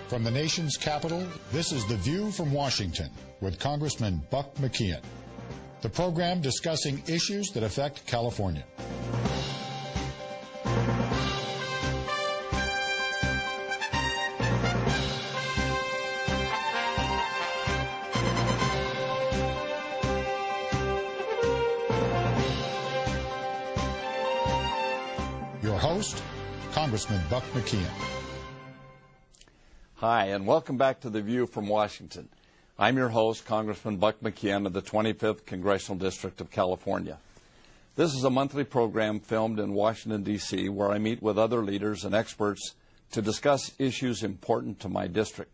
From the nation's capital, this is The View from Washington with Congressman Buck McKeon. The program discussing issues that affect California. Your host, Congressman Buck McKeon. Hi, and welcome back to The View from Washington. I'm your host, Congressman Buck McKeon of the 25th Congressional District of California. This is a monthly program filmed in Washington, D.C., where I meet with other leaders and experts to discuss issues important to my district.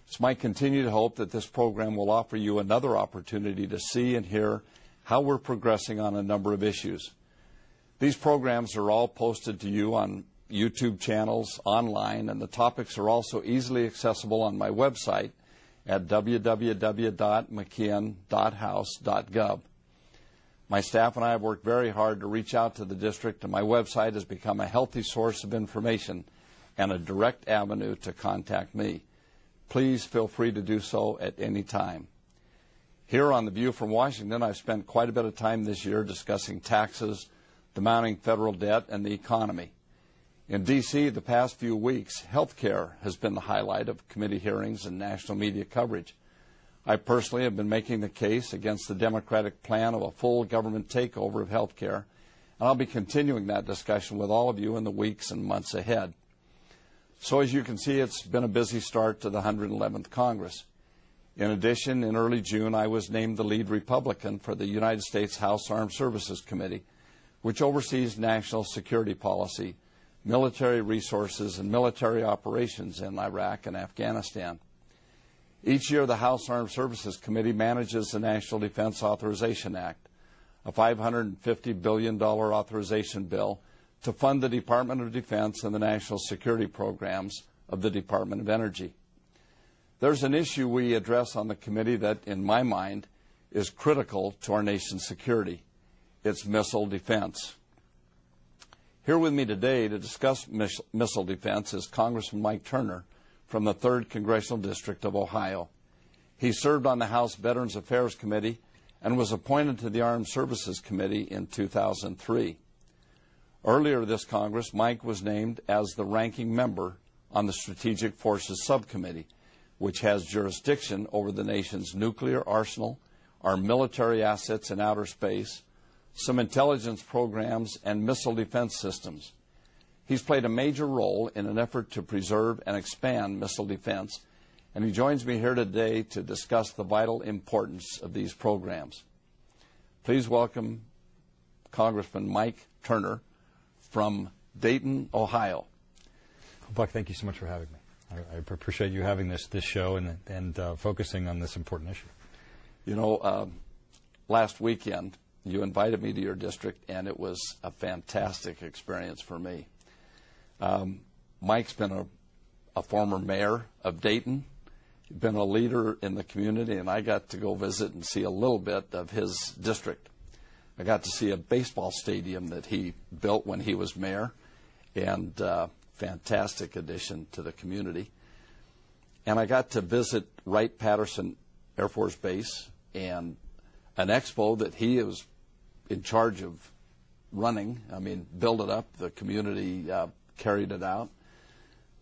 It's my continued hope that this program will offer you another opportunity to see and hear how we're progressing on a number of issues. These programs are all posted to you on YouTube channels, online, and the topics are also easily accessible on my website at www.mckeon.house.gov. My staff and I have worked very hard to reach out to the district, and my website has become a healthy source of information and a direct avenue to contact me. Please feel free to do so at any time. Here on The View from Washington, I've spent quite a bit of time this year discussing taxes, the mounting federal debt, and the economy. In D.C., the past few weeks, health care has been the highlight of committee hearings and national media coverage. I personally have been making the case against the Democratic plan of a full government takeover of health care, and I'll be continuing that discussion with all of you in the weeks and months ahead. So as you can see, it's been a busy start to the 111th Congress. In addition, in early June, I was named the lead Republican for the United States House Armed Services Committee, which oversees national security policy, military resources, and military operations in Iraq and Afghanistan. Each year, the House Armed Services Committee manages the National Defense Authorization Act, a $550 billion authorization bill to fund the Department of Defense and the national security programs of the Department of Energy. There's an issue we address on the committee that, in my mind, is critical to our nation's security. It's missile defense. Here with me today to discuss missile defense is Congressman Mike Turner from the 3rd Congressional District of Ohio. He served on the House Veterans Affairs Committee and was appointed to the Armed Services Committee in 2003. Earlier this Congress, Mike was named as the ranking member on the Strategic Forces Subcommittee, which has jurisdiction over the nation's nuclear arsenal, our military assets in outer space, some intelligence programs, and missile defense systems. He's played a major role in an effort to preserve and expand missile defense, and he joins me here today to discuss the vital importance of these programs. Please welcome Congressman Mike Turner from Dayton, Ohio. Buck, thank you so much for having me. I appreciate you having this show and focusing on this important issue. You know, last weekend, you invited me to your district, and it was a fantastic experience for me. Mike's been a former mayor of Dayton, been a leader in the community, and I got to go visit and see a little bit of his district. I got to see a baseball stadium that he built when he was mayor, and fantastic addition to the community. And I got to visit Wright-Patterson Air Force Base and an expo that he was in charge of running. I mean, build it up. The community carried it out.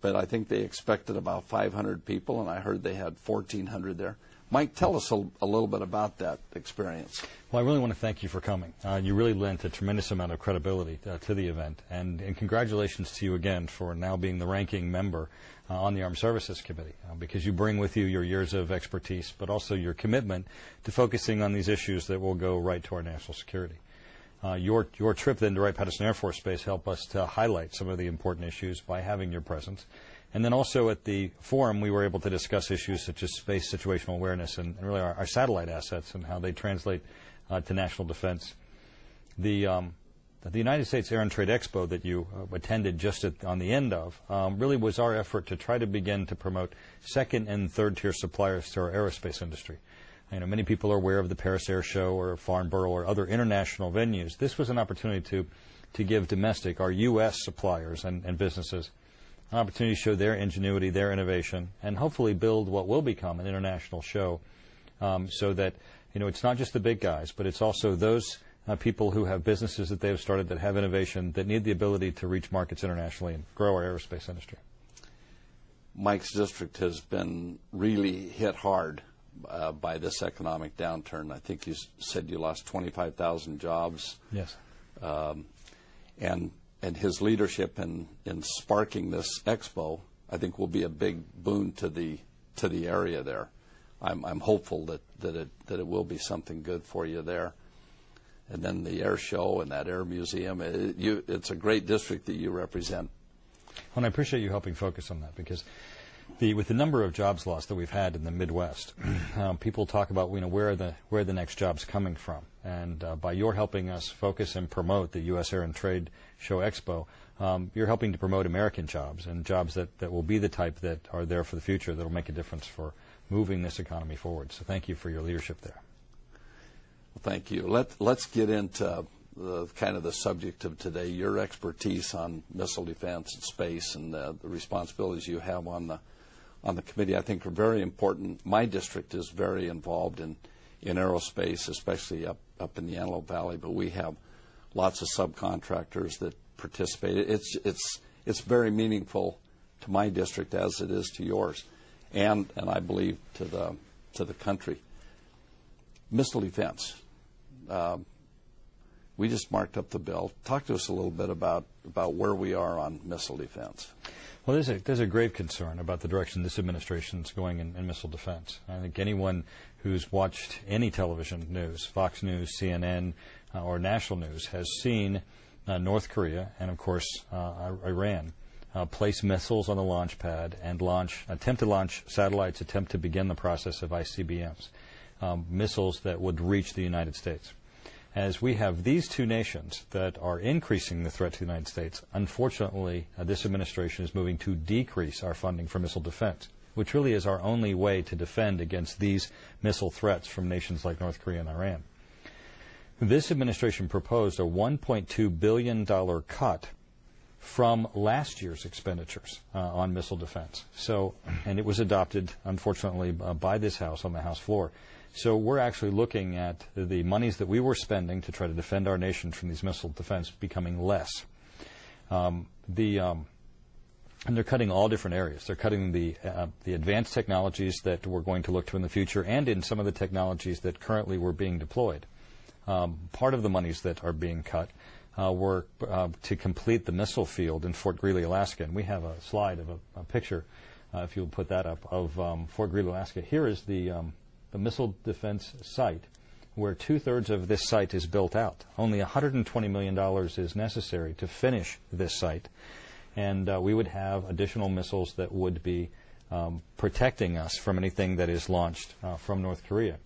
But I think they expected about 500 people, and I heard they had 1,400 there. Mike, tell us a little bit about that experience. Well, I really want to thank you for coming. You really lent a tremendous amount of credibility to the event, and congratulations to you again for now being the ranking member on the Armed Services Committee, because you bring with you your years of expertise, but also your commitment to focusing on these issues that will go right to our national security. Your trip then to Wright-Patterson Air Force Base helped us to highlight some of the important issues by having your presence. And then also at the forum, we were able to discuss issues such as space situational awareness and really our satellite assets and how they translate to national defense. The United States Air and Trade Expo that you attended just on the end of really was our effort to try to begin to promote second and third tier suppliers to our aerospace industry. You know, many people are aware of the Paris Air Show or Farnborough or other international venues. This was an opportunity to give domestic, our U.S. suppliers and businesses an opportunity to show their ingenuity, their innovation, and hopefully build what will become an international show, so that it's not just the big guys, but it's also those people who have businesses that they have started that have innovation that need the ability to reach markets internationally and grow our aerospace industry. Mike's district has been really hit hard by this economic downturn. I think you said you lost 25,000 jobs. Yes. And his leadership in sparking this expo, I think, will be a big boon to the area there. I'm hopeful that it will be something good for you there. And then the air show and that air museum, it's a great district that you represent. Well, and I appreciate you helping focus on that, because with the number of jobs lost that we've had in the Midwest, people talk about where are the next jobs coming from, and by your helping us focus and promote the U.S. Air and Trade Show Expo, you're helping to promote American jobs and jobs that will be the type that are there for the future, that will make a difference for moving this economy forward. So thank you for your leadership there. Well, thank you. Let's get into the subject of today, your expertise on missile defense and space, and the responsibilities you have on the committee, I think, are very important. My district is very involved in aerospace, especially up in the Antelope Valley, but we have lots of subcontractors that participate. It's very meaningful to my district as it is to yours, and I believe to the country. Missile defense. We just marked up the bill. Talk to us a little bit about where we are on missile defense. Well, there's a grave concern about the direction this administration is going in missile defense. I think anyone who's watched any television news, Fox News, CNN, or national news, has seen North Korea and, of course, Iran place missiles on the launch pad and attempt to launch satellites, attempt to begin the process of ICBMs, missiles that would reach the United States. As we have these two nations that are increasing the threat to the United States, unfortunately, this administration is moving to decrease our funding for missile defense, which really is our only way to defend against these missile threats from nations like North Korea and Iran. This administration proposed a $1.2 billion cut from last year's expenditures on missile defense. And it was adopted, unfortunately, by this House on the House floor. So we're actually looking at the monies that we were spending to try to defend our nation from these missile defense becoming less. And they're cutting all different areas. They're cutting the advanced technologies that we're going to look to in the future, and in some of the technologies that currently were being deployed. Part of the monies that are being cut were to complete the missile field in Fort Greely, Alaska. And we have a slide of a picture, if you'll put that up, of Fort Greely, Alaska. Here is the missile defense site, where 2/3 of this site is built out. Only $120 million is necessary to finish this site, and we would have additional missiles that would be protecting us from anything that is launched from North Korea.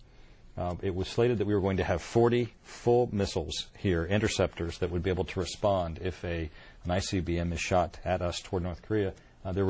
It was slated that we were going to have 40 full missiles here, interceptors, that would be able to respond if an ICBM is shot at us toward North Korea. There were